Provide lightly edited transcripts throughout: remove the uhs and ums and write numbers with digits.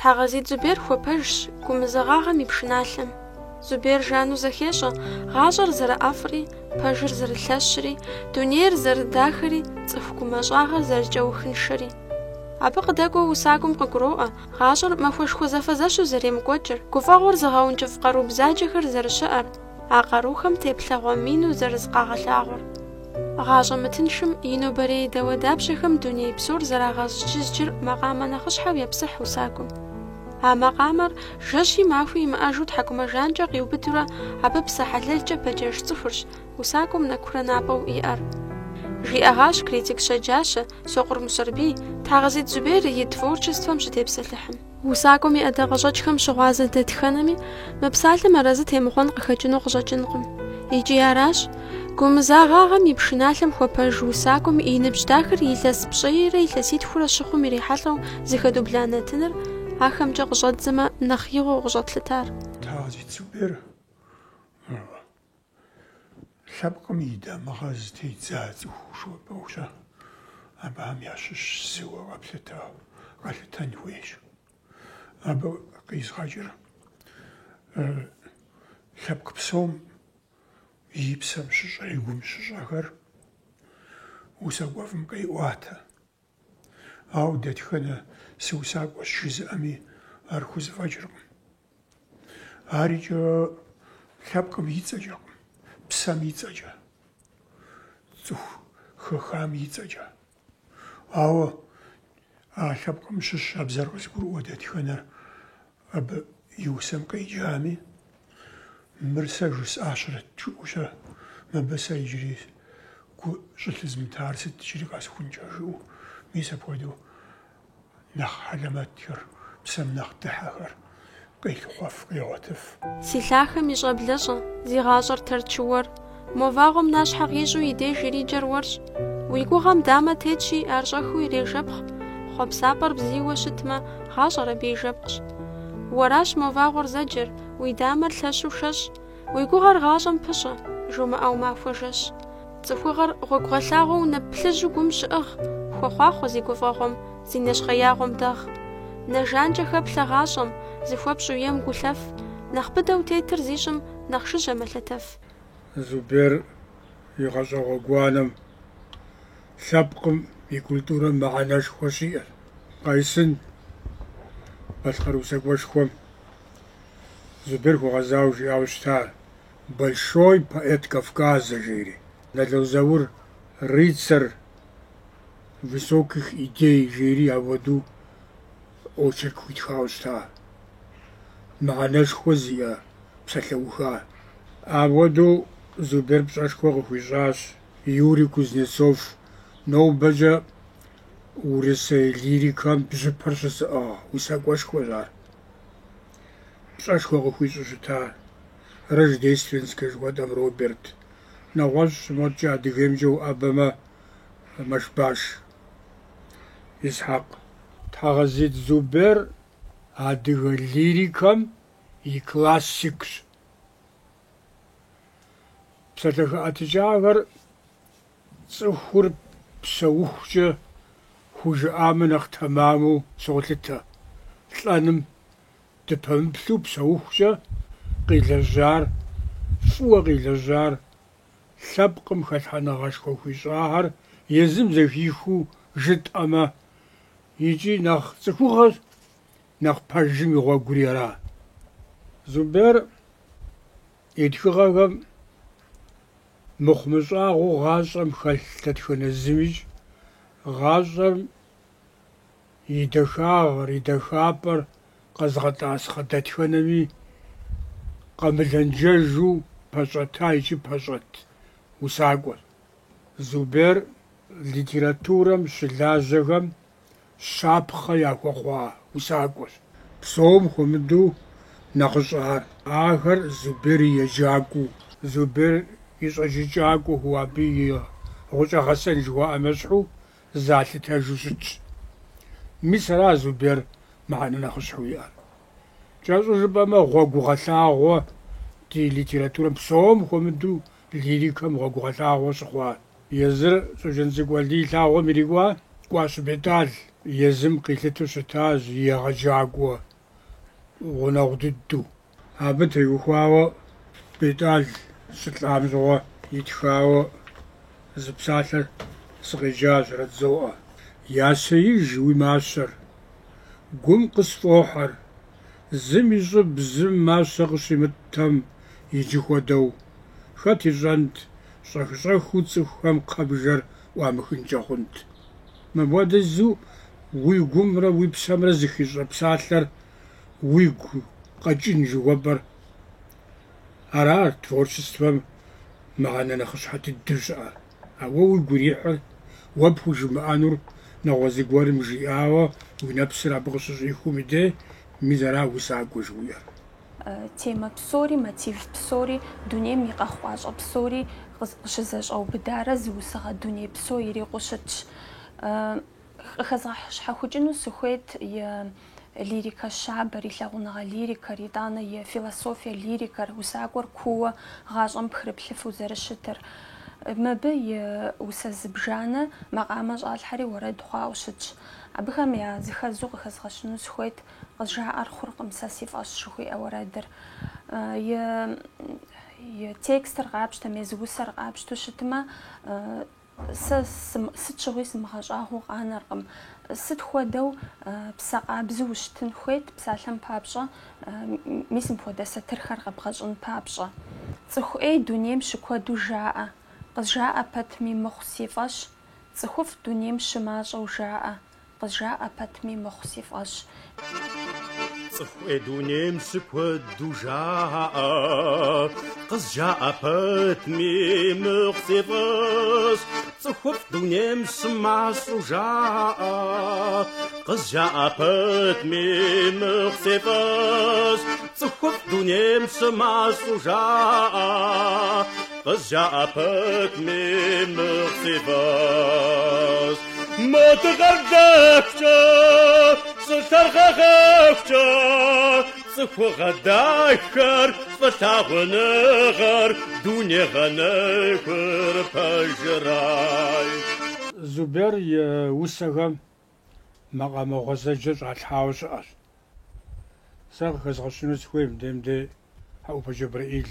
Тхьэгъэзитӏ Зубер хуэпэжщ гумызэгъагъэм и пшыналъэм. Зубер жану зэхещӏэ гъащӏэр зэрыӏэфӏри, пэжыр зэрылъэщри, дунейр зэрыдахэри, цӏыху гумэщӏагъэр зэрыкӏэухыншэри. Абы къыдэкӏуэу усакӏуэм къыгуроӏуэ гъащӏэр махуэшхуэ зэфэзэщу зэремыкӏуэкӏыр, гуфӏэгъуэр зыгъэункӏыфӏ къару бзаджэхэр зэрыщыӏэр, а къарухэм теплъэгъуэ мину зэрызкъагъэлъагъуэр. ГъащӀэ мытыншым и нобэрей дэуэ дапщэхэм дуней псор зэрагъэщӏыкӏыжкӏыр макъамэ нэхъыщхьэу епсыхь усакӏуэм. А макъамэр жэщи махуи имыӏэжу тхьэкӏумэжанкӏэ къиубыдурэ абы псэ хьэлэлкӏэ пэджэж цӏыхурщ усакӏуэм нэкурэ напӏэу иӏэр. Жиӏэгъащ критик щэджащэ Сокъур Мусорбий Тхьэгъэзитӏ Зубер и творчествэм щытепсэлъыхьым. Усакӏуэм и ӏэдакъэщӏэкӏхэм щыгъуазэ дэтхэнэми мы псалъэм арэзы темыхъуэн къыхэкӏыну къыщӏэкӏынкъым. Икӏи аращ гумызэгъагъэм и пшыналъэм хуэпэж усакӏуэм и ныбжь дахэр илъэс пщӏейрэ илъэситхурэ щыхъум ирихьэлӏэу зыхэдубла нэтыныр ахэмкӏэ къыщӏэдзэмэ нэхъ игъуэу къыщӏэтлъытар. Тхьэгъэзитӏ Зубер лъэпкъым и дамыгъэ зытедза цӏыху жыхуэпӏэущэ, абыхэм ящыщ зыуэ къэлъытэн хуейщ. Абы къизгъэкӏыр лъэпкъ псом и псэм щыщӏэ, и гум щыщӏэхэр усакӏуэфӏым къеӏуатэ. Ауэ дэтхэнэ сыусакӏуэщ жызыӏэми ар хузэфӏэкӏыркъым. Арикӏэ лъэпкъым и цӏэкӏэкъым, псэм и цӏэкӏэ, цӏыху хэхам и цӏэкӏэ. Ауэ а лъэпкъым щыщ а бзэр къызгурыӏуэ дэтхэнэр абы и усэм къеджами, мыр сэ жысӏащэрэт жыӏэу-щэ, мыбы сэ иджыри гу щӏылъызмытар сыт иджыри къэсхункӏэ жыӏэу, мис апхуэдэу нэхъ хьэлэмэтхэр, псэм нэхъ дыхьэхэр къелъыхъуэф, къегъуэтыф. Си лъахэм и щӏэблэщӏэ, зи гъащӏэр тэрчыуэр, мо вагъуэм нащхьэ къищӏу и деж ириджэр уэрщ. Уи гугъэм дамэ тетщи, ар щӏэхыу ирежэпхъ. Хъуэпсапӏэр бзийуэ щытмэ, гъащӏэр абы и жэпкъщ. Уэращ мо вагъуэр зэджэр, уи дамэр лъэщу шэщ, уи гугъэр гъащӏэм пыщӏэ, жумыӏэу махуэ жэщ. Цӏыхугъэр гъуэгугъэлъагъуэу нэплъыжьу гум щыӏыгъ, хуэхъуахъуэ зи гуфӏэгъуэм, зи нэщхъеягъуэм дэгъ. Нэжанкӏэ хэплъэ гъащӏэм, зыхуэпщӏу ем гулъэф, нэхъ быдэу тетыр зищӏым нэхъ жыжьэ мэлъэтэф. Зубер и гъэщӏэгъуэ гуанэм лъэпкъым и культурэм мыхьэнэшхуэ щиӏэр. Къайсын Балъкъэрусакӏуэшхуэм Зубер хуэгъэзауэ жиӏауэ щыта «Большой поэт Кавказа» жери. Налозаур рыцарь высоких идей жери апхуэдэу очерк хуитхауэ щыта. Мыхьэнэшхуэ зиӏэ псалъэуха. Апхуэдэу Зубер пщӏэшхуэ къыхуищӏащ Юрий Кузнецов нобэкӏэ урысей лирикэм бжьыпэр щысыӏыгъ усакӏуэшхуэщ ар. Пщӏэшхуэ къыхуищӏу щыта Рождественскэ жыхуэтӏэм Роберт. Нэгъуэщӏ щымыӏэкӏэ адыгеймкӏэ уӏэбэмэ Мэшбаш Исхьакъ. Тхьэгъэзитӏ Зубер адыгэ лирикэм и классикщ. Псалъэ хэӏэтыкӏагъэр цӏыхур псэухукӏэ хужыӏамэ нэхъ тэмэму солъытэ. Лӏэным дыпэмыплъу псэухукӏэ къилэжьар, фӏыуэ къилэжьар лъэпкъым хэлъхьэныгъэшхуэ хуищӏахэр езым зэхихыу жытӏэмэ икӏи нэхъ цӏыхугъэр нэхъ пэжым и гъуэгури ара. Зубер и тхыгъэхэм мыхъумыщӏагъуэу гъащӏэм хэлъ дэтхэнэ зымищ гъащӏэм и дахагъэр, и дахапӏэр къэзгъэтӏасхъэ дэтхэнэми къэмылэнджэжу пэщӏэта икӏи пэщӏэт усакӏуэр. Зубер литературэм щылажьэхэм щапхъэ яхуэхъуа усакӏуэщ. Псом хуэмыдэу нэхъыщӏар. Ахэр Зубер и еджакӏуэу, Зубер и щӏэжыкӏакӏуэу, абы и гъущӏэ гъэсэн жыхуаӏэмэ щхьу залъытэжу щытщ. Мис ара Зубер мыхьэнэ нэхъыщхьэу иӏэр. КӀэщӀу жыпӀэмэ, гъуэгугъэлъагъуэ ди литературэм псом хуэмыдэу лирикэм гъуэгугъэлъагъуэ щыхъуа. Езыр щӀэжын цӀыкӀу Алий лъагъуэм ирикӀуа, кӀуащ БетӀал. Езым къилъыту щытащ и егъэджакӀуэ гъунэгъу дыдэу. Абы теухуауэ бетӏал щылӏам щӏыгъуэ итхауэ зы псалъэр сыкъеджащ Радзоӏэ. Ясеиж уи мащэр, гум къысфӏохьэр, зым ищӏы бзым мащэ къыщимытэм иджы хуэдэу. Хэт ищӏэнт щӏэх-щӏэхыу цӏыхухэм кхъэбжэр ӏуамыхынкӏэ хъунт. Мыпӏуэдызу уи гумрэ уи псэмрэ зыхищӏэ псалъэр уигу къэкӏын жыхуэпӏэр. Арат творчествэм мыгъэнэ нэхъыщхьэ дыдэу щыӏэр. Ауэ уигу ирихьыр уэ пхужымыӏэнур нэгъуэ зыгуэрым жиӏауэ уи нэпсыр абы къыщыщӏихум и дей мис ара усакӏуэ жыхуиӏэр. Темэ псори, мотив псори, дунейм и къэхъуащӏэ псори къыщызэщӏэубыдарэ зы усыгъэ дуней псо ирикъуу щытщ. Къыхэзгъэщхьэхукӏыну сыхуейт лирикэ щабэр, и лъагъуныгъэ лирикэр, итӏанэ и философие лирикэр, усакӏуэр куууэ гъащӏэм пхырыплъыфу зэрыщытыр. Мыбы и усэ зыбжанэ макъамэ щӏалъхьэри уэрэд хъуауэ щытщ. Абыхэм я зыхэзу къыхэзгъэщыну сыхуейт къызжаӏэр хъуркъым сэ си фӏэщ жыхуиӏэ уэрэдыр. И текстыр къапщтэмэ, езы усэр къапщту щытмэ, сэ сыт щыгъуи сымыгъэщӏагъуэу къанэркъым. Сыт хуэдэу псэ къабзэу ущытын хуейт псалъэм папщӏэ, мис мыпхуэдэ сатырхэр къэбгъэщӏын папщӏэ. Цӏыху ӏей дунейм щыкуэду жаӏэ, къызжаӏэ пэтми мыхъу си фӏэщ. Цӏыхуфӏ дунейм щымащӏэу жаӏэ, къызжаӏэ пэтми мыхъу си фӏэщ. Цӏыху ӏей дунейм щыкуэду жаӏэ, къызжаӏэ пэтми мыхъу си фӏэщ. Цӏыхуфӏ дунейм щымащӏэу жаӏэ, къызжаӏэ пэтми мыхъу си фӏэщ. Цӏыхуфӏ дунейм щымащӏэу жаӏэ, къызжаӏэ пэтми мыхъу си фӏэщ. Модыгъэр дэхкӏэ, щӏылъэр гъэгъэхукӏэ, цӏыхугъэ дахэр, фӏылъагъуныгъэр, дунейгъэнэхыр пэжырай. Зубер и усэхэм макъамэгъуэзэджэ щӏалъхьауэ щыӏэщ. Сэ къыхэзгъэщыну сыхуейм дей Хьэӏупэ Джэбрэӏил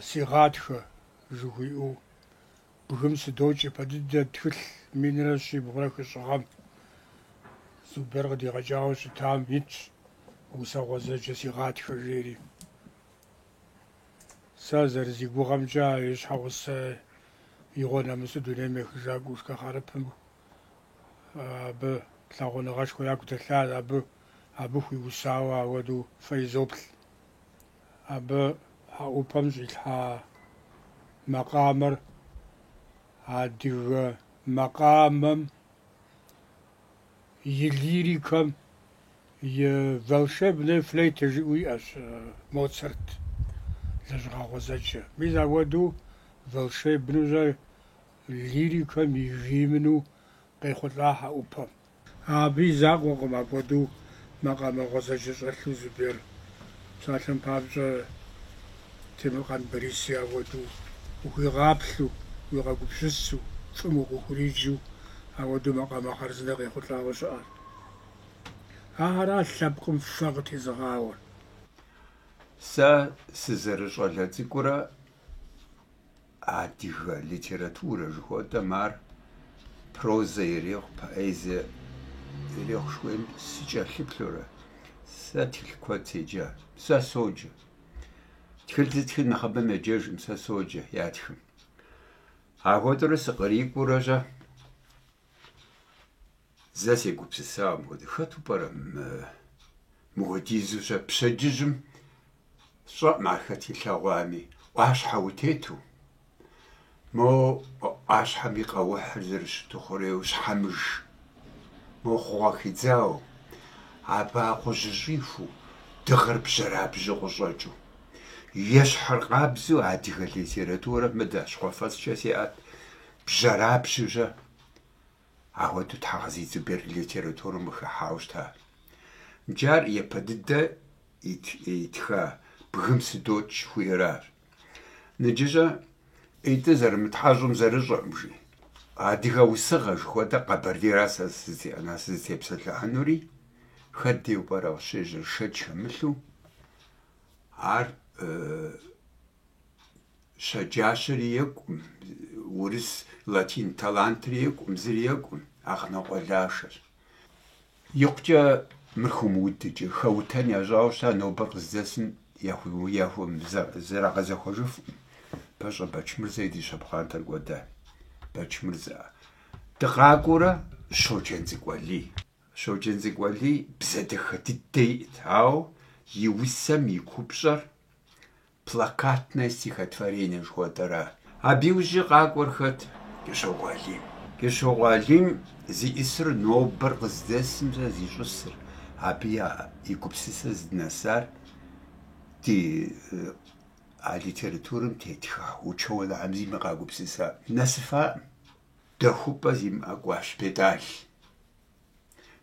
си гъатхэ жыхуиӏэу бгым сыдокӏ ипэ дыдэ тхылъ минрэ щибгъурэ хыщӏыгъэм Зубер къыдигъэкӏауэ щытам итщ усэгъуэзэджэ си гъатхэ жери. Сэ зэрызи гугъэмкӏэ и щхьэгъусэ игъуэ нэмысу дунейм ехыжа гушкэ хъарыпым абы лъагъуныгъэшхуэ ягу дэлъащ, абы хуиусауэ ауэдэу фей зоплъ. Абы Хьэӏупэм щӏилъхьа макъамэр адыгэ макъамэм и лирикэм и волшебная флейта жиӏэу иӏэщ Моцарт лэжьыгъэгъуэзэджэ. Мис ауэдэу волшебнущӏэ лирикэм и жимыну къехъулӏа Хьэӏупэм. Абы и закъуэкъым апхуэдэу макъамэгъуэзэджэ щӏэлъу Зубер. Псалъэм папщӏэ Темиркъан Бориси ауэдэу ухуигъаплъу, уигъэгупсысу, фӏым укъыхуриджу ауэдэу макъамэ хъарзынэ къехъулӏауэ щыӏэр. Ахьэра лъэпкъым фэ къытезыгъауэр. Сэ сызэрыщӏалэ цӏыкӏурэ адыгэ литературэ жыхуэдэм ар прозэ ирехъу, поэзие ирехъу жыхуейм сыкӏэлъыплъурэ. Сэ тхылъ куэд седжащ. Сэ соджэ. Тхылъ зытхын нэхъыбэм еджэжым сэ соджэ ятхым. Ахуэдэрэ сыкърикӏуэрэщӏэ зэ сегупсысауэ мыхуэдэ. Хэту пӏэрэ мыхуэдизущэ пщэдджыжьым щӏэӏым ар хэт илъэгъуами, ӏуащхьэ утету. Мо ӏуащхьэм и къэухьыр зэрыщыту хъурейуэ щхьэмыж, мо хъугъуэ хидзауэ, абы къужьыщӏиху, дыгъэр бжьэрабжьу къыщӏэкӏыу. Ещхьыр къабзэу адыгэ литературэм мыдэ щхъуэфӏэцӏкӏэ сиӏэт. Бжьэрабжьэжьэ ауэдэу Тхьэгъэзый Зубер литературэм къыхыхьауэ щыта. Джар епэ дыдэ итха бгым сыдокӏ хуиӏэращ. Ныджыщӏэ итӏыр зэрымытхьэщӏым зэрыщӏэӏым жи. Адыгэ усыгъэ жыхуэдэ къэбэрдейра сэ сызытепсэлъыхьынури хэддеу пӏэрэ къыщежьэр шэч хэмылъу ар щэджащэри екӏум, урыс латин талантри екӏум, зыри екӏум, Акънэкъуэлашэр. Икъукӏэ мыр хыумыудыкӏэ, хэутэн ящӏауэ щыта нобэр къыздэсым зэрагъэзэхуэжыфӏым. Пэщӏэ Бэчмырзэ и ди щэпхъуантэр кӏуэда. Бэчмырзэ. Дыкъакӏуэрэ Щоджэн Цӏыкӏуэлий. Щоджэн Цӏыкӏуэлий бзэ дахэ дыдэ иӏэт, ауэ и усэм и купщӏэр плакатное стихотворение жыхуэтӏэра. Абы иужьы къакӏуэр хэт? Кӏыщокъуэлийм. Кӏыщокъуэлийм зиӏисыр нобэр къыздэсымрэ зищӏысыр. Абы и гупсысэ здынэсар ди а литературам тетха, учеуэлӏэхьэм зимэ къагупсыса. Нэсыфаӏым дэхупӏэ зимыӏэкӏуащ Бедал.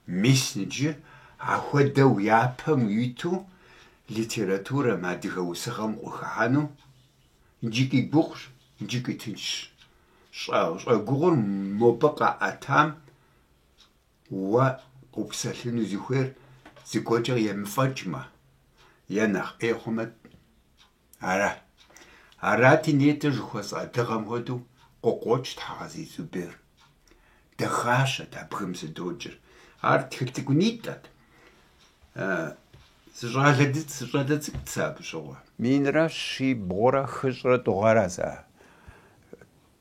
Мис ныджы ахуэдэу япэм уиту литературэм, адыгэ усыгъэм къыхыхьэну иджы гугъущ, иджы тынщ. Щӏэгугъур мобэ къаӏэтам уэ къупсэлъыну зыхуейр зыгуэркӏэ емыфӏэкӏмэ, е нэхъ ӏей хъумэ ара. Арати нетӏэ жыхуэсӏэ адыгъэм хуэдэу къокъуокӏ Тхьэгъэзый Зубер. Дахащэт абыхэм зыдоджэр. Ар тхылъ цӏыкӏунитӏэт. Щӏалэ цӏыкӏут сэ абы щыгъуэ. Минрэ щибгъурэ хыщӏрэ тӏугъэрэ сэ.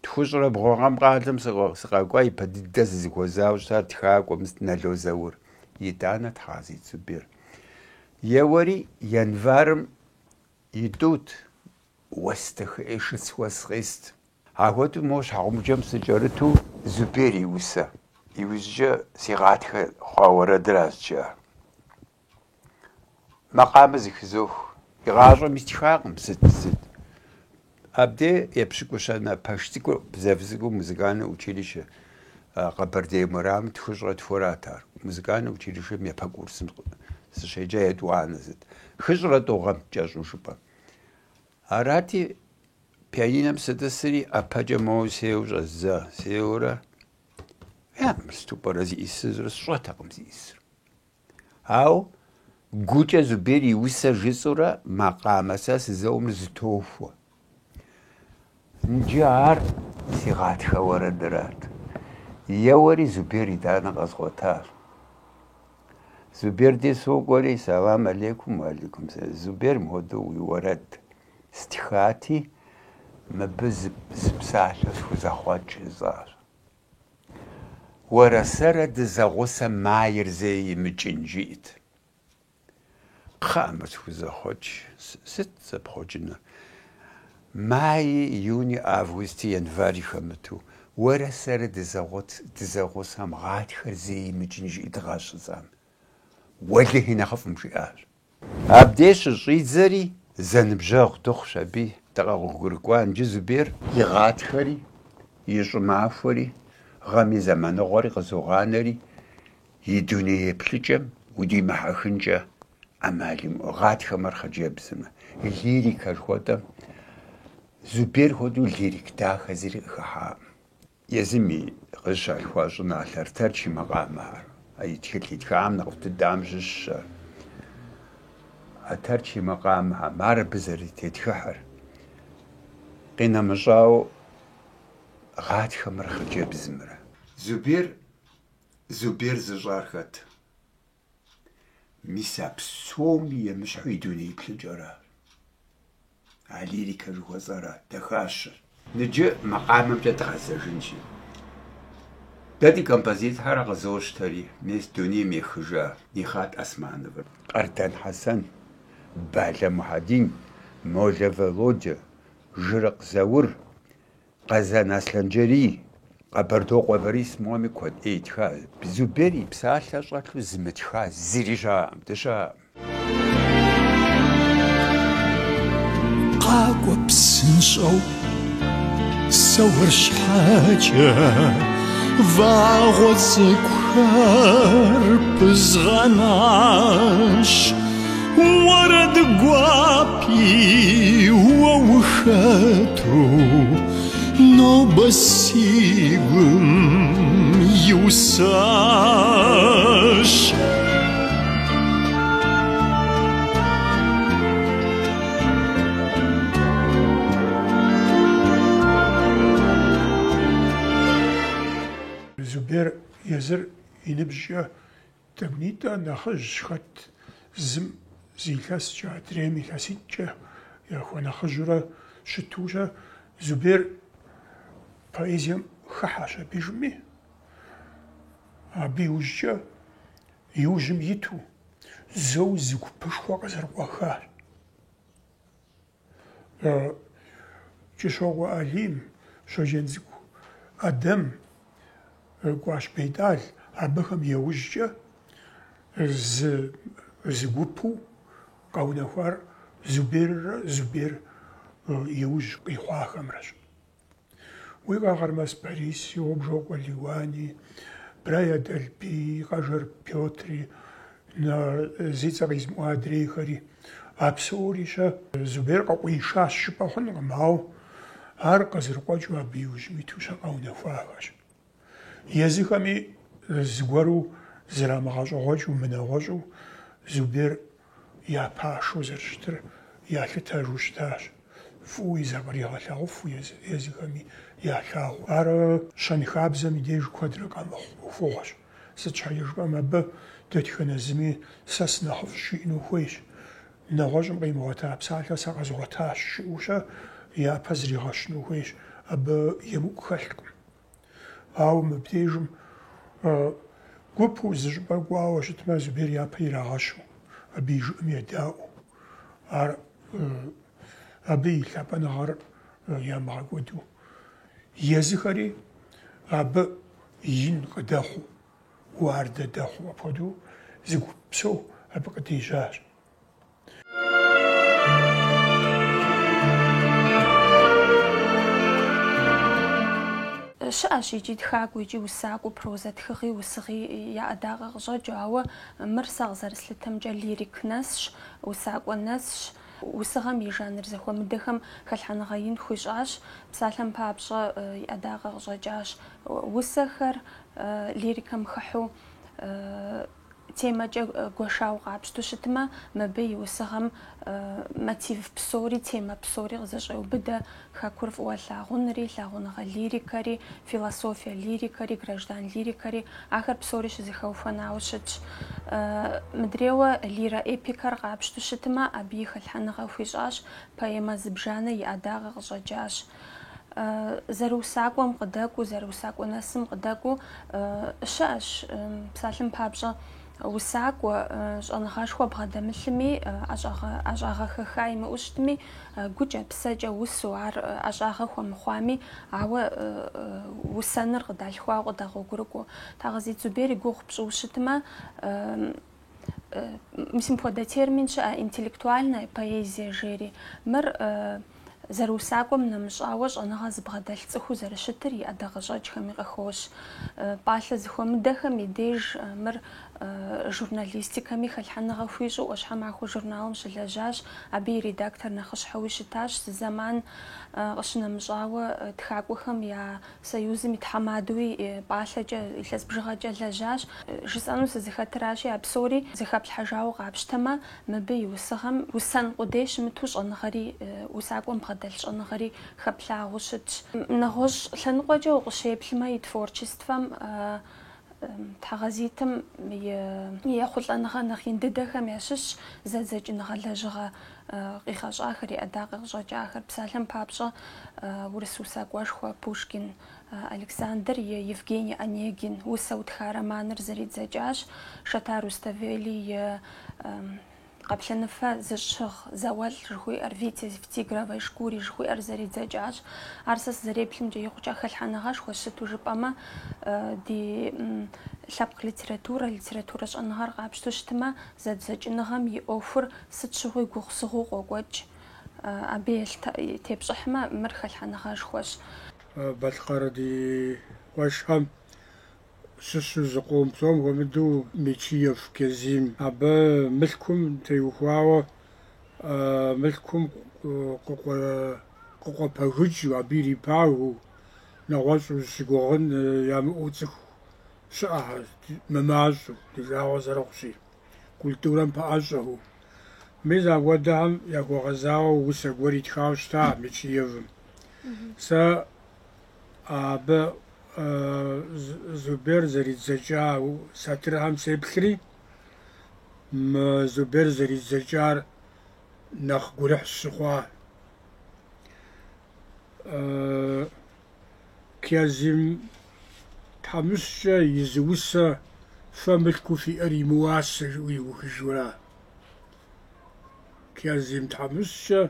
Тхущӏрэ бгъуэм къалэм сыкъэкӏуа ипэ дыдэ зызыхуэзауэ щыта тхакӏуэм Нэло Зэур. Итӏанэ Тхьэгъэзый Зубер. Еуэри январым итӏут уэс дахыӏей шыц уэс къест. Ахуэдэу мо щхьэгъубжэм сыкӏэрыту Зубер и усэ. Иужьчӏэ си гъатхэ хъуа уэрэдыращ жыӏэр. Макъамэ зыхызоху. Игъащӏэм истхакъым сыт. Абде епщыкӏущэнэ пэш цӏыкӏур бзэв цӏыкӏур музыкальное училище Къэбэрдей-Муэрамым тхущӏрэ тхурат ар. Музыкальное училищем епэ курсым сыщеджэ етӏуанэ зыт. Хыщӏрэ тӏугъэм кӏэщӏу жыпӏэм. Арати пианинэм сытӏысри ӏэпэкӏэ моуэ сеуэ щӏэздзэ. Сеуэрэ мысту пӏэрэ зиӏисызрэ сщӏэтэкъым зиӏисыр. Ауэ гукӏэ Зубер и усэ жысӏэурэ макъамэ сэ сызэӏуэмрэ зытохуэ. Иджы ар си гъатхэ уэрэдырат. Еуэри Зубер итӏанэ къэзгъуэтащ. Зубер ди сокӏуэри салам алейкум, уалейкум салам. Зубер мыхуэдэу уи уэрэд. Стхати мыбы зы псалъэ схузэхъуэкӏ жысӏащ. Уэрасэрэ дызэгъусэ майр зэи имыкӏын жиӏэт. Кхъыӏэ, схузэхъуэкӏ. Сыт зэпхъуэкӏынур? Маи, июни, августи, январи хэмыту. Уэрасэрэ дызэгъусэм гъатхэр зэи имыкӏын жиӏэт гъащӏэцӏам. Уэлэхьи нэхъыфӏым жиӏащ. Абдей щыщӏидзэри зэныбжьэгъу дыхъущ аби дыкъэгъуэгурыкӏуа. Иджы Зубер и гъатхэри, и щӏымахуэри, гъэми зэманыгъуэри къызогъанэри и дуней еплъыкӏэм удимыхьэхынкӏэ ӏэмали моӏэ. Гъатхэмэр хъыджэбзымэ. Лирикэ жыхуэтӏэм Зубер хуэдэу лирик дахэ зыри къыхыхьаӏым. Езым и къыщалъхуа щӏыналъэр Тэрчи макъамэр. И тхылъ итхам нэхъ дыдам жыщщ. Тэрчи макъамэхьэм ар абы зэрытетхыхьыр. Къинэмыщӏауэ гъатхэмэр хъыджэбзымрэ. Зубер зыщӏар хэт? Мис а псоми емыщхьу и дуней иплъыкӏэра. А лирикэ жыхуэцӏэра дахащэр. Ныджы макъамэмкӏэ дгъэзэжынщи. Дэ ди композиторхэр къызощтэри, мис дунейм ехыжа Нихат Османовыр, Къардан Хьэсэн, Балэ Мухьэдин, Молэ Володя, Жырык Заур, Къэзэн Аслъэнджэрий, Къэбэрдокъуэ Борис моми куэд ӏейтха. Зубер и псалъэ щӏэлъу зымытха зыри жаӏэм, дыщаӏэм. Къакӏуэ псынщӏэу сауэр щхьэкӏэ вагъуэ цӏыкӏухэр пызгъэнащ. Уэрэд гуапи уэ ухэту нобэ си гум и усащ. езыр и ныбжькӏэ дэгунитӏэ нэхъыжь хэт зым зилъэскӏэ, адрейм илъэситӏкӏэ яхуэнэхъыжьурэ щытыущэ Зубер поэзием хыхьэщ абы жыпӏэми. Абы иужькӏэ иужьым иту зэу зы гупышхуэ къызэрыкъуэхащ. Кӏыщокъуэ Алим, щоджэн цӏыкӏу Адэм, Кӏуащ Бейтӏал, абыхэм еужькӏэ зы гупу къэунэхуар Зубер иужь къихъуахэмрэщ. Уи Къэкъэрмэс Борис, Иобжокъуэ Леуани, Брая Дэлби, Къэжэр Пётри, зи цӏэ къизмыӏуа адрейхэри а псори-щэ Зубер къэкъуишащ жыпӏэ хъунукъым, ауэ ар къызэрыкъуэкӏыу абы иужьым иту-щэ къэунэхуахащ. Езыхэми зыгуэру зырамыгъэщӏэгъуэкӏыу, мынэгъуэщӏу Зубер япашэу зэрыщытыр ялъытэжу щытащ. Фӏыуи закъригъэлъагъуфу езыхэми ялъагъу. Ар щэнхабзэм и деж куэдрэ къэмыхъу ӏуэхугъуэщ. Сыт щхьэкӏэ жыпӏэмэ, абы дэтхэнэ зыми сэ сынэхъыфӏ жиӏэну хуейщ. Нэгъуэщӏым къимыгъуэта псалъэ сэ къэзгъуэтащ жиӏэущэ япэ зригъэщыну хуейщ. Абы емыкӏу хэлъкъым. Ауэ мыбдежым гупу зы щӏыпӏэ кӏуауэ щытмэ, Зубер япэ ирагъэщу, абы и жыӏэм едаӏуэу. Ар абы и лъапӏэныгъэр ямыгъэкӏуэду. Езыхэри абы ин къыдэхъуу, уардэ дэхъуу апхуэдэу зы гуп псэу абы къыдежьащ. Щыӏэщ икӏи тхакӏуэ икӏи усакӏуэ прозэ тхыгъи усыгъи яӏэдакъэ къыщӏэкӏыу, ауэ мыр сэ къызэрыслъытэмкӏэ лирик нэсщ, усакӏуэ нэсщ. Усыгъэм и жанр зэхуэмыдэхэм хэлъхьэныгъэ ин хуищӏащ, псалъэм папщӏэ яӏэдакъэ къыщӏэкӏащ. Усэхэр лирикэм хыхьу темэкӏэ гуэшауэ къапщту щытмэ, мыбы и усыгъэм мотив псори, темэ псори къызэщӏеубыдэ, хэкур фӏыуэ лъагъунри, лъагъуныгъэ лирикэри, философие лирикэри, граждан лирикэри, ахэр псори щызэхэухуэнауэ щытщ. Мыдрейуэ лирэ эпикэр къапщту щытмэ, абы и хэлъхьэныгъэ хуищӏащ, поэмэ зыбжанэ и ӏэдакъэ къыщӏэкӏащ. Зэрыусакӏуэм къыдэкӏуу, зэрыусакӏуэ нэсым къыдэкӏуу щыӏэщ псалъэм папщӏэ усакӏуэ щӏэныгъэшхуэ бгъэдэмылъми, ӏэщӏагъэхэха имыӏэу щытми, гукӏэ псэкӏэ усу ар ӏэщӏагъэ хуэмыхъуами, ауэ усэныр къыдалъхуауэ къыдэгъуэгурыкӏуэу. Тхьэгъэзит Зубер и гугъу пщӏыуэ щытмэ, мисым хуэдэ термин щыӏэ, интеллектуальная поэзия жери. Мыр зэрыусакӏуэм нэмыщӏауэ щӏэныгъэ зыбгъэдэлъ цӏыхуу зэрыщытыр и ӏэдакъыщӏэкӏхэми къыхощ. Пӏалъэ зыхуэмыдэхэм и деж мыр журналистикэми хэлъхьэныгъэ хуищӏу ӏуащхьэмахуэ журналым щылэжьащ, абы и редактор нэхъыщхьэуи щытащ. Зы зэман къыщынэмыщӏауэ тхакӏуэхэм я союзым и тхьэмадуи пӏалъэкӏэ, илъэс бжыгъэкӏэ лэжьащ. Жысӏэну сызыхэтыращи, а псори зыхэплъхьэжауэ къапщтэмэ, мыбы и усыгъэм усэн къудей щымыту щӏэныгъэри, усакӏуэм бгъэдэлъ щӏэныгъэри хэплъагъуу щытщ. Нэгъуэщӏ лъэныкъуэкӏэ укъыщеплъмэ и творчествэм, тхьэгъэзитым и ехъулӏэныгъэ нэхъ ин дыдэхэм ящыщщ зэдзэкӏыныгъэ лэжьыгъэ къигъэщӏахэр, и ӏэдакъэ къыщӏэкӏахэр. Псалъэм папщӏэ урыс усакӏуэшхуэ Пушкин Александр и Евгений Онегин усэ утха романыр зэридзэкӏащ. Шатар Руставели и къэплъыныфэ зыщыгъ зауэлӏ жыхуиӏэр, Витязь в тигровой шкуре жыхуиӏэр зэридзэкӏащ. Ар сэ сызэреплъымкӏэ икъукӏэ хэлъхьэныгъэшхуэ щыту жыпӏэмэ, ди лъэпкъ литературэ щӏэныгъэр къапщту щытмэ, зэдзэкӏыныгъэм и ӏуэхур сыт щыгъуи гугъусыгъуу къокӏуэкӏ. Абы тепщӏыхьмэ, мыр хэлъхьэныгъэшхуэщ. Балъкъэр ди ӏуэщхьэм щыщу зы къом псом хуэмыдэу Мичиев Кезим, абы мылъкум теухуауэ мылъкум къыкъуэпэжыджу, абы ирипагъэу, нэгъуэщӏу щыгугъын ямыӏэу цӏыху щыӏэ, мымащӏэу, ди жагъуэ зэрыхъущи, культурэм пэӏэщӏэу. Мис апхуэдэхэм яхуэгъэзауэ усэ гуэр итхауэ щыта Мичиевым. Сэ абы Зубер зэридзэкӏа сатырхэм сеплъри, Зубер зэридзэкӏар нэхъ гурыхь щыхъуа. Кязым тхьэмыщкӏэ и зы усэ фэ мылъку фиӏэр имыуасэ жыӏэу иухыжурэ. Кязым тхьэмыщкӏэ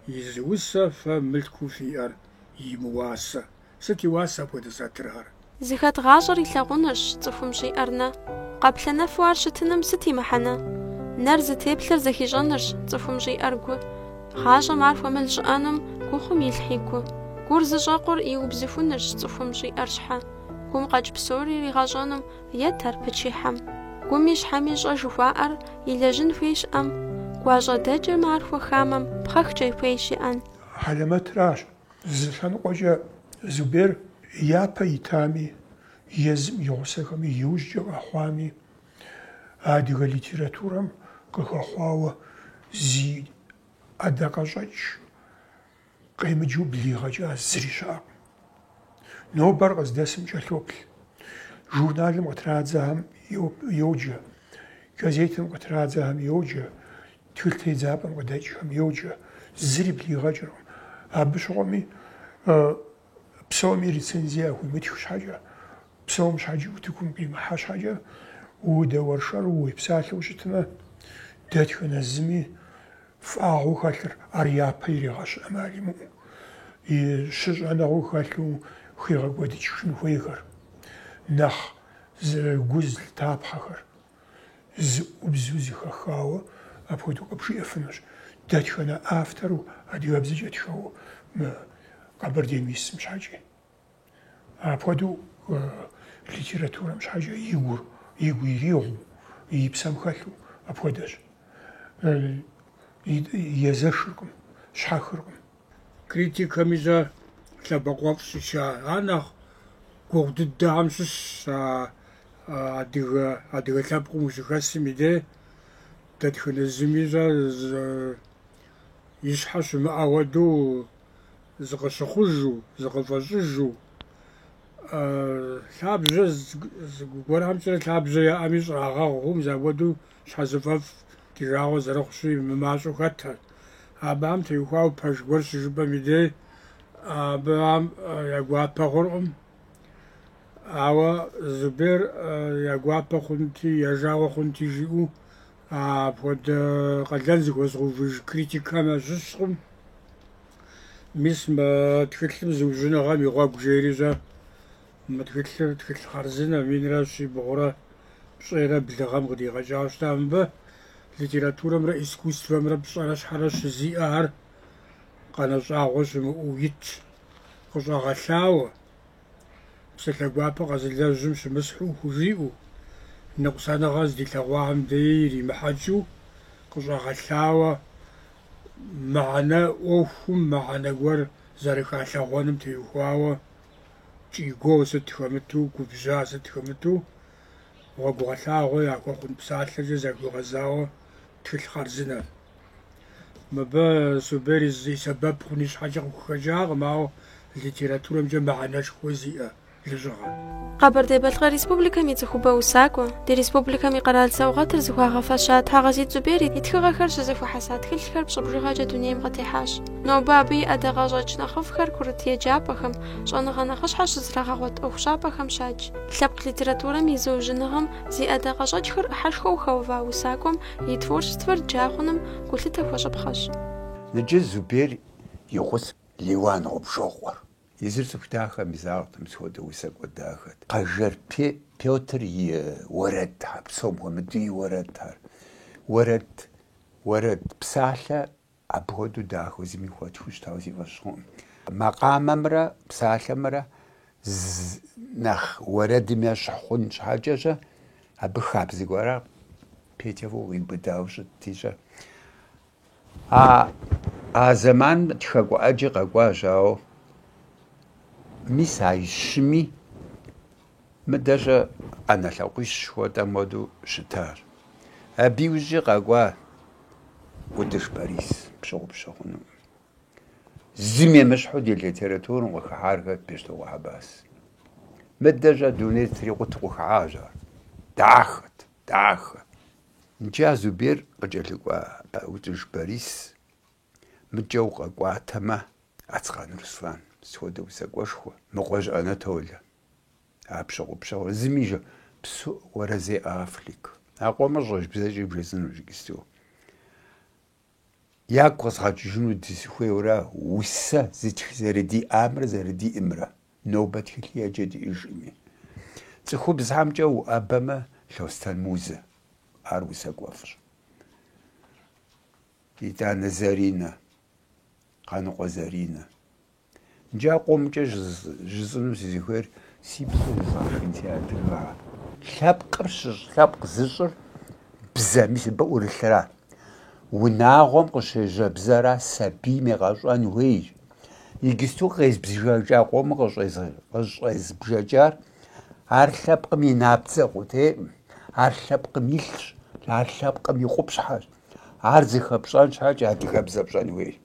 и зы усэ фэ мылъку фиӏэр имыуасэ. Сыт и уасэ апхуэдэ сатырхэр? Зыхэт гъащӏэр илъэгъунырщ цӏыхум щиӏэрнэ. Къэплъэнэфу ар щытыным сыт имыхьэнэ? Нэр зытеплъыр зэхищӏэнырщ цӏыхум щиӏэр гу. Гъащӏэм ар хуэмыл щӏыӏэнум гугъум илъхьи гу. Гур зыщӏэкъур иубзыхунырщ цӏыхум щиӏэр щхьэ. Гум къэкӏ псори иригъэщӏэнум ет ар пычихьэм. Гум и щхьэми щӏэ жыхуаӏэр илэжьын хуей щыӏэм. Гуащӏэ дэкӏэм ар хуэхамэм пхъэхкӏэ хуей щиӏэн. Хьэлэмэтращ. Зы лъэныкъуэкӏэ Зубер япэ итами, езым и гъусэхэми иужькӏэ къэхъуами, адыгэ литературэм къыхэхъуауэ зи ӏэдэ къэщӏэкӏ къемыджэу блигъэкӏа зыри щыӏэкъым. Нобэр къыздэсым кӏэлъоплъ. Журналым къытрадзэхэм йоджэ, газетым къытрадзэхэм йоджэ, тхылъ тедзапӏэм къыдэкӏхэм йоджэ. Зыри блигъэкӏыркъым. Абы щыгъуэми псоми рецензие хуимытху щхьэкӏэ, псом щхьэкӏэ утыкум къимыхьа щхьэкӏэ, удэуэршэр уепсалъэу щытмэ, дэтхэнэ зыми фӏагъыу хэлъыр ар япэ иригъэщыӏэм ар имыӏэу. И щыщӏэнэгъуу хэлъу хуигъэкӏуэдыкӏын хуейхэр, нэхъ гуз тапхъэхэр зыӏубзу зыхэхауэ апхуэдэу къыбжиӏэфынущ. Дэтхэнэ автору адыгэбзэкӏэ тхэуэ Къэбэрдей мисым щхьэкӏэ. Апхуэдэу литературэм щхьэкӏэ игу иригъуу, и псэм хэлъу апхуэдэщ. Езэшыркъым, щхьэхыркъым. Критикэми зэ лъэбакъуэфӏ щыща. Ар нэхъ гугъу дыдэхьэм щыщщ адыгэ лъэпкъым ущыхэсым и дей. Дэтхэнэ зыми и щхьэ щымыӏэ хуэдэу зыкъыщыхъужу, зыкъыфӏэщӏыжу, лъабжьэ зыгуэрхэмкӏэ лъабжьэ яӏэми щӏрагъэгъу, мызапхуэдэу щхьэзыфӏэфӏ ди жагъуэ зэрыхъущи мымащӏэу хэтэ. Абыхэм теухуауэ пэж гуэр щыжыпӏэм и дей абыхэм я гуапэ хъуркъым. Ауэ Зубер я гуапэ хъунти, я жагъуэ хъунти жиӏэу апхуэдэ къалэн зыхуэзгъэувыж критикэм щыщкъым. Мис мы тхылъым зыужьыныгъэм и гъуэгу жейри мы тхылъыр тхылъ хъарзынэ минрэ щибгъурэ пщӏейрэ блыгъэм къыдигъэкӏауэ щытэ. Мыбы литературэмрэ искусствэмрэ пщӏэрэ щхьэрэ щызиӏэр къэнэщӏагъуэ щымыӏэу итщ. Къыщӏэгъэлъауэ, псалъэ гуапэ къэзылэжьым щымысхьу хужиӏэу, ныкъусаныгъэ здилъэгъуахэм деи иримыхьэкӏыу, къыщӏэгъэлъауэ мыхьэнэ ӏуэхум мыхьэнэ гуэр зэрыхалъэгъуэным теухуауэ кӏий-гуо сыт хэмыту, губжьа сыт хэмыту, гъуэгугъэлъагъуэ яхуэхъун псалъэкӏэ захуигъэзауэ тхылъ хъарзынэ. Мыбы Зубер и сэбэп хъуни щхьэкӏэ къыхухэкӏакъым, ауэ литературэмкӏэ мыхьэнэшхуэ зиӏэ лэжьыгъэ. Къэбэрдей-Балъкъэр Республикэм и цӏыхубэ усакӏуэ, ди республикэм и къэрал саугъэтыр зыхуагъэфэща Тхьэгъэзит Зубер и тхыгъэхэр щызэхуэхьэса тхылъхэр пщӏыбжыгъэкӏэ дунейм къытехьащ. Нобэ абы и ӏэдэ къэщӏэкӏ нэхъыфӏхэр курыт еджапӏэхэм, щӏэныгъэ нэхъыщхьэ щызэрагъэгъуэт ӏуэхущӏапӏэхэм щадж. Лъэпкъ литературэм и зэужьыныгъэм зи ӏэдэ къэщӏэкӏхэр ӏыхьэшхуэу хэува усакӏуэм и творчествэр джахъуэным гулъытэ хуэщӏыпхъэщ. Ныджы Зубер и гъус Леуан Гъубжэгъуэр. Езыр цӏыху дахэм изакъым сходэ усакӏуэ дахэт. Къэжэр Пётр и уэрэд, псом хуэмыдэу и уэрэд ар. Уэрэд псалъэ абгъуэдэу дахэу зыми хуэтху щытауэ си фӏэщ. Макъамэмрэ псалъэмрэ нэхъ уэрэдым ещхь хъун щхьэкӏэщӏэ абы хабзэ гуэра Петя фӏыуэ къиубыдауэ щытти. А зэман тхэкӏуэ ӏэджи къэкӏуащ, ауэ мис а ищыми мыдэщӏэ ӏэнэ лъакъуищ хуэдэм хуэдэу щытащ. Абы иужьи къэкӏуа Удыш Борис пщыгъупщэ хъуну. Зым емыщхьу ди литературам къыхыхьар хэт Бещтоу Къухьэбас. Мыдэжьэ дунейр трикъут къухагъэжьэ. Дахэ. Нкӏэ Зубер къыкӏэлъыкӏуа УцӀыж Борис мыкӏэу къэкӏуатэмэ Ацкъан Руслан схуэдэу усакӏуэшхуэ, мыгъуэжь Анатолэ, Апщэ-къупщэ, зыми псу Уэрэзей Афлик. Акъуэмэ щӏэж бзэкӏи бжезыну жыгысту. Ягу къэзгъэкӏыжыну дызыхуейуэ усэ зэрыдиӏамрэ зэрыдиӏымрэ нобэ тхылъи еджэ диӏыжми. ЦӀыхубзхэмкӏэ уӏэбэмэ Лъостэн Музэ, ар усакӏуэфӏщ. ИтӀанэ Заринэ, Къаныкъуэ Заринэ. Нджакъуэмкӏэ жысӏыну сызыхуейр си псэр жысӏэшхын си адыгэ. Лъэпкъ зыщӏыр бзэми сыбэӏурылъра. Унагъуэм къыщежьэ бзэра сабийм егъэщӏэн хуейщ. Иджысту къезбжэкӏа къуэмэ къыщӏезбжэкӏар ар лъэпкъым и набдзэ къутеӏым, ар лъэпкъым илъщ, ар лъэпкъым и къупщхьэщ. Ар зыхэпщӏэн щхьэкӏэ адыгэбзэ пщӏэн хуейщ.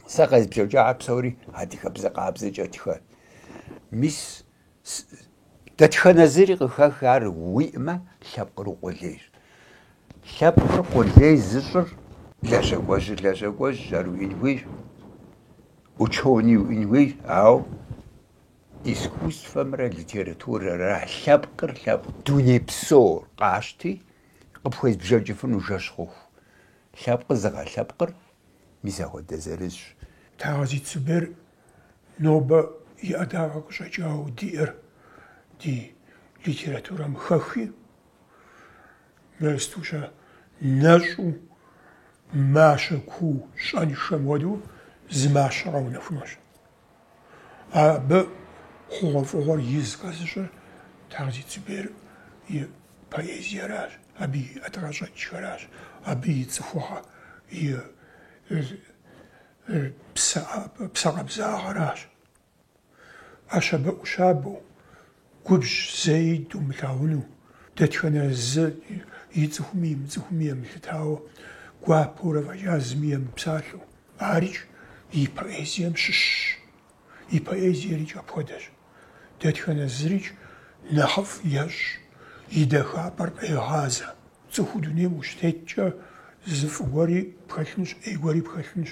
Сэ къезбжэкӏа псори адыгэбзэ къабзэкӏэ тхэт. Мис дэтхэнэ зыри къыхэх ар уиӏмэ лъэпкъыр укъулейщ. Лъэпкъыр къулей зыщӏыр лэжьэгуэжь уиӏэн хуейщ, учёни уиӏэн хуейщ, ауэ искусствэмрэ литературэрэ лъэпкъыр дуней псор къащти къыпхуезбжэкӏыфыну жэщ хъуху. Лъэпкъыр зыгъэлъэпкъыр мис ахуэдэ зырызщ. Тагъэзит Зубер нобэ и ӏэдагъэ къыщӏэкӏауэ диӏэр ди литературэм хэхи, Мэрстущэ нэщӏу мащэ куу щӏэншэм хуэдэу зы мащэ къэунэхунущ. Абы хъугъуэфӏыгъуэр из къэзыщӏыр Тагъэзит Зубер и поэзиеращ, абы и ӏэдгъэщӏэкӏхэращ, абы и цӏыхугъэ и псэ къэбзагъэращ. Ӏэщэбэӏу щабэу, губжь зэи думылъагъуну, дэтхэнэ зы и цӏыхуми и мыцӏыхуми емылъытауэ, гуапэурэ фӏэкӏа зыми емыпсалъэу, арикӏ и поэзием щыщщ. И поэзиерикӏ апхуэдэщ. Дэтхэнэ зырикӏ нэхъыфӏ ещӏ, и дахапӏэр къегъазэ. Цӏыхуу дунейм ущытеткӏэ зы фӏы гуэри пхэлъынщ, ӏей гуэри пхэлъынщ.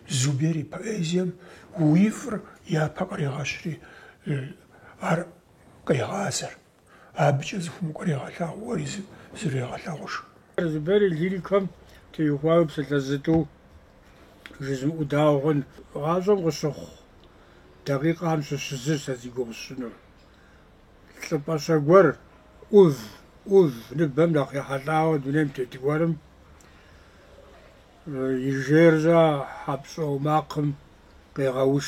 Зубер и поэзием уи фӏыр япэ кърегъэщри, ар къегъазэр. Абыкӏэ зыхуэму кърегъэлъагъу, уэри зырегъэлъагъуш. Зубер и лирикэм теухуауэ псалъэзытӏу жызмыӏудауэ хъун. Гъащӏэм къыщыхъу дакъикъэм щыщызыр сэ зи гугъу сщӏынур. ЛӀыпӀэщэ гуэр Ӏув ныбэм нэхъ ехьэлӏауэ дунейм тет гуэрым и жейрщӏэ хьэпщӏэ макъым къегъэуш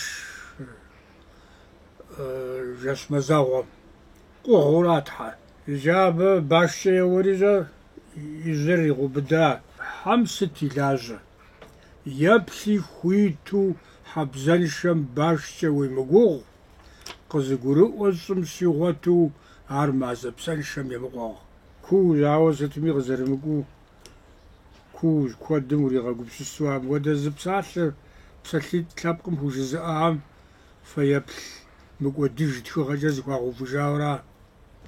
жэщ мэзэгъуэм. Къугъыурэ Тхьэр. Иджы абы башкӏэ еуэрищӏэ и жьэр игъубыда. Хьэм сыт илажьэ? Еплъи хуиту хьэбзэншэм башкӏэ уемыгугъ, къызыгурыӏуэ щӏым щигъуэту ар мазэ псэншэм емыкъуэгъу. Куу ауэ сытми къызэрымыкӏуу, куу куэдым уригъэгупсысу апхуэдэ зы псалъэ псалъитӏ лъэпкъым хужызыӏам фэеплъ мыкӏуэдыж тхыгъэкӏэ зыхуагъэувыжауэра.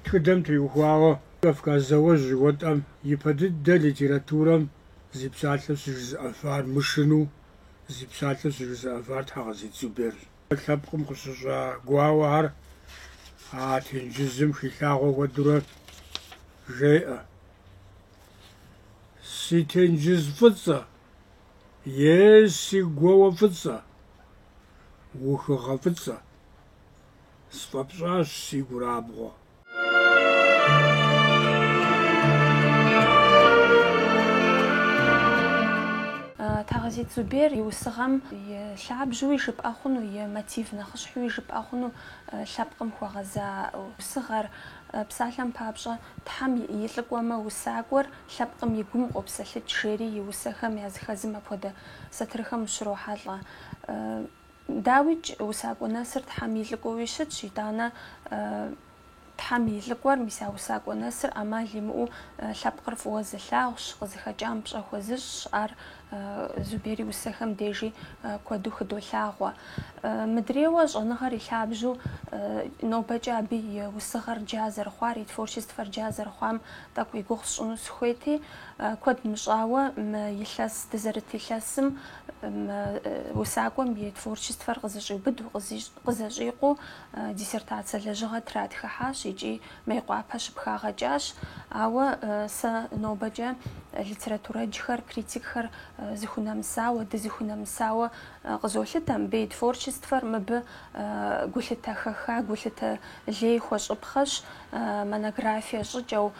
Тхыдэм теухуауэ Кавказ зауэжь жыхуэтӏэм ипэ дыдэ литературэм зи псалъэу щыжызыӏэфар мышыну, зи псалъэу щыжызыӏэфар Тагъэзит Зуберщ. Лъэпкъым къыщыщӏа гуауэхьэр а тенджызым хилъагъуэ куэдурэ жеӏэ. Си тенджыз фӏыцӏэ, си гуауэ фӏыцӏэ, ухыгъэ фӏыцӏэ, сфӏэпщӏащ си гурабгъуэ. Тагъэзит Зубер и усыгъэм лъабжьуи жыпӏэ хъуну, и мотив нэхъыщхьуи жыпӏэ хъуну лъэпкъым хуэгъэза усыгъэр псалъэм папщӏэ Тхьэм и лӏыкӏуэмэ усакӏуэр лъэпкъым и гум къопсэлъыкӏ жери и усэхэм языхэзым апхуэдэ сатырхэм ущрохьэлӏэ. Дауичӏ усакӏуэ нэсыр Тхьэм и лӏыкӏуэуи щытщ, итӏанэ Тхьэм и лӏыкӏуэр, мис а усакӏуэ нэсыр ӏэмал имыӏэу лъэпкъыр фӏыуэ зылъагъущ, къызыхэкӏам пщӏэ хуэзыщ, ар Зубери усэхэм дежи куэду хыдолъагъуэ. Мыдрейуэ щӏэныгъэр илъабжьу нобэкӏэ абы и усыгъэр джа зэрыхъуар, и творчествэр джа зэрыхъуам тӏэкӏу и гугъу сщӏыну сыхуейти, куэд мыщӏауэ илъэс дызэрыт илъэсым усакӏуэм и творчествэр къызыщӏиубыду, къызэщӏикъуу диссертацие лэжьыгъэ тратхыхьащ икӏи Мейкъуапэ щыпхагъэкӏащ. Ауэ сэ нобэкӏэ литературэджхэр, критикхэр зыхунэмысауэ, дызыхунэмысауэ къызолъытэ мыбы и творчествэр, мыбы гулъытэхэха, гулъытэ лей хуэщӏыпхъэщ, монографие щӏыкӏэу,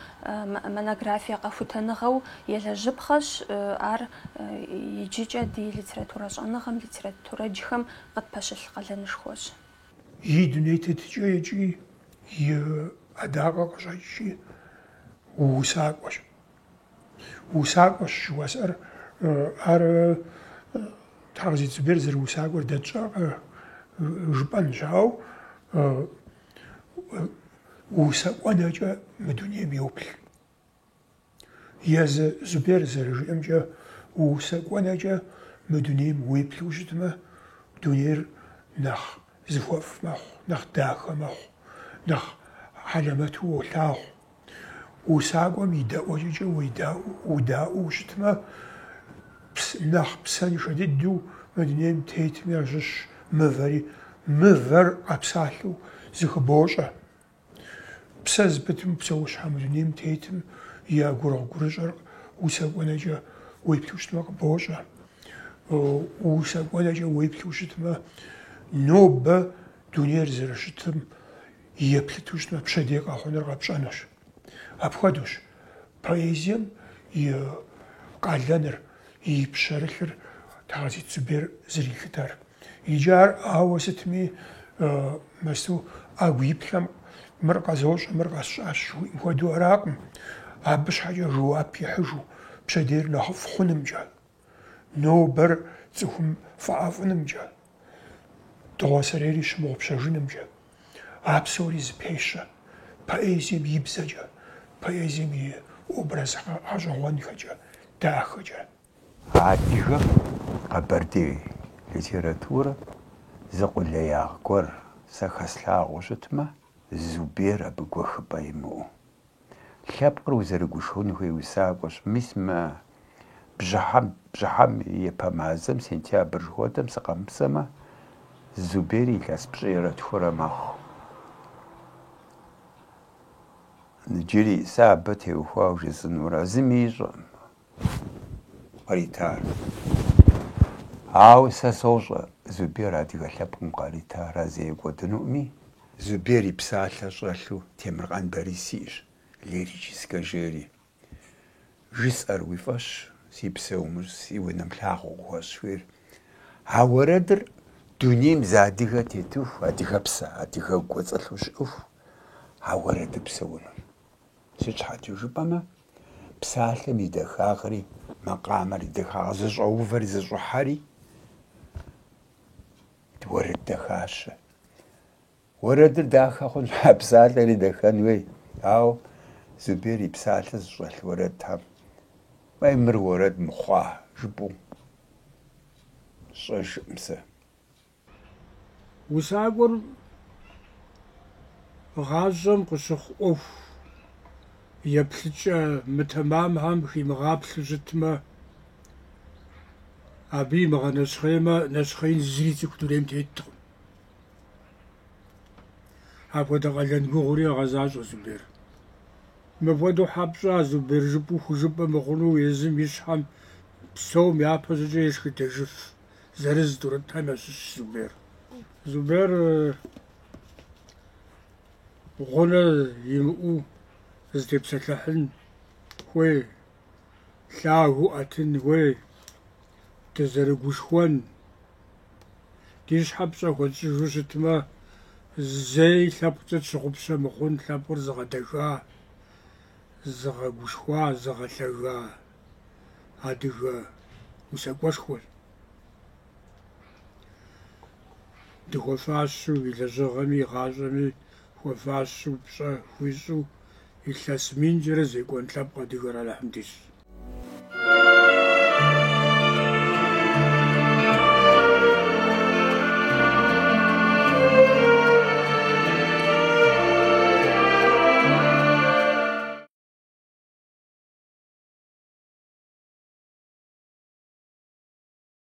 монографие къэхутэныгъэу елэжьыпхъэщ. Ар иджыкӏэ ди литературэ щӏэныгъэм, литературэджхэм къытпэщылъ къалэнышхуэщ. И дуней тетыкӏэ икӏи и ӏэдакъэ къыщӏэкӏри усакӏуэщ. Усакӏуэщ жыуэсӏэр. Ар Тхьэкъазий Зубер зэрыусакӏуэр дэ тщӏэрэ жыпӏэн щауэ усакӏуэнэкӏэ мы дунейм йоплъ. Езы Зубер зэрыжиӏэмкӏэ усакӏуэнэкӏэ мы дунейм уеплъу щытмэ, дунейр нэхъ зыхуэфӏ мэхъу, нэхъ дахэ мэхъу, нэхъ хьэлэмэту уолъагъу. Усакӏуэм и дэӏуэкӏэкӏэ удаӏуэу щытмэ, нэхъ псэншэ дыдэу мы дунейм тетым ящыщ мывэри. Мывэр къэпсалъэу зыхыбощӏэ. Псэ збытым псэущхьэ мы дунейм тетым и гурыгъу-гурыщӏэр усакӏуэнэкӏэ уеплъу щытмэ къыбощӏэ. Усакӏуэнэкӏэ уеплъу щытмэ, нобэ дунейр зэрыщытым еплъыту щытмэ, пщэдей къэхъуныр къэпщӏэнущ. Апхуэдэущ поэзием и къалэныр, и пщэрылъыр Тхьэкъазий Зубер зэрилъытэр. Иджы ар ауэ сытми мэзу ӏэгу иплъэм мыр къэзощӏэ, мыр къэсщӏащ жыхуиӏэм хуэдэу аракъым. Абы щхьэкӏэ жэуап ихьыжу пщэдейр нэхъыфӏ хъунымкӏэ, нобэр цӏыхум фӏэӏэфӏынымкӏэ, дыгъуасэрейри щымыгъупщэжынымкӏэ, а псори зыпещэ поэзием и бзэкӏэ, поэзием и образ гъэщӏэгъуэнхэкӏэ, дахэкӏэ. Адыгэ къэбэрдей литературэ зыкъулеягъ гуэр сэ хэслъагъуу щытмэ, Зубер абы гуэхыпӏэ имыӏэу. Лъэпкъыр узэрыгушхун хуей усакӏуэщ. Мис мы бжьыхьэм епэ мазэм, сентябрь жыхуэдэм сыкъэмыпсэмэ, Зубер илъэс пщӏыерэтхурэ мэхъу. Иджыри сэ абы теухуауэ жесӏэнурэ зыми ищӏэм къритар. Ауэ сэ сощӏэ Зубер адыгэ лъэпкъым къритар зекӏуэдынуӏыми, Зубер и псалъэ щӏэлъу Темиркъан Борис иӏэщ, лирическэ жери. Жысӏэр уи фӏэщ, си псэумыр си унэм лъагъуу къыхуэсшхуейр. А уэрэдыр дунейм зы адыгэ тетыху, адыгэпсэ, адыгэ кӏуэцӏылъу щыӏыху, а уэрэдыр псэуныр. Си щхьэкӏэ жыпӏэмэ, псалъэм и дахагъри, макъамэр и дахагъ зыщӏэувэри зыщӏыхьэри уэрэд дахащэ. Уэрэдыр дахэ хъунщ, псалъэри дэхэн хуей. Ауэ Зубер и псалъэ зыщӏэлъ уэрэдхэм мыр уэрэд мыхъуа жыпӏэу щӏэжыӏым сэ. Усакӏуэр гъащӏэм къыщыхъу ӏуэху еплъыкӏэ мытэмамхэм химыгъаплъу щытмэ, абы имыгъэнэщхъеймэ, нэщхъейн зыри цӏыху дунейм теткъым. Апхуэдэ къалэн гугъури ягъэзащӏэ Зубер. Мыпхуэдэу хьэпщӏэ а Зубер жыпӏэу хужыпӏэ мыхъуну езым и щхьэм псом япэ щӏыкӏэ ешхыдэжыф зырыз тӏурытхьэм ящыщ Зубер. Зубер гъунэ имыӏэу зытепсэлъыхьын хуей, лъагэу ӏэтын хуей, дызэрыгушхуэн. Ди щхьэпщӏэ хуэсщӏыжу щытмэ, зэи лъэпкъкӏэ тщыгъупщэ мыхъун, лъэпкъыр зыгъэдэжа, зыгъэгушхуа, зыгъэлъэжа адыгэ усакӏуэшхуэр. Дыхуэфащэу и лэжьыгъэми, и гъащӏэми хуэфащэу, пщӏэ хуищӏу, илъэс минкӏэрэ зекӏуэн лъэпкъ адыгэр, алхьэмдулилlah.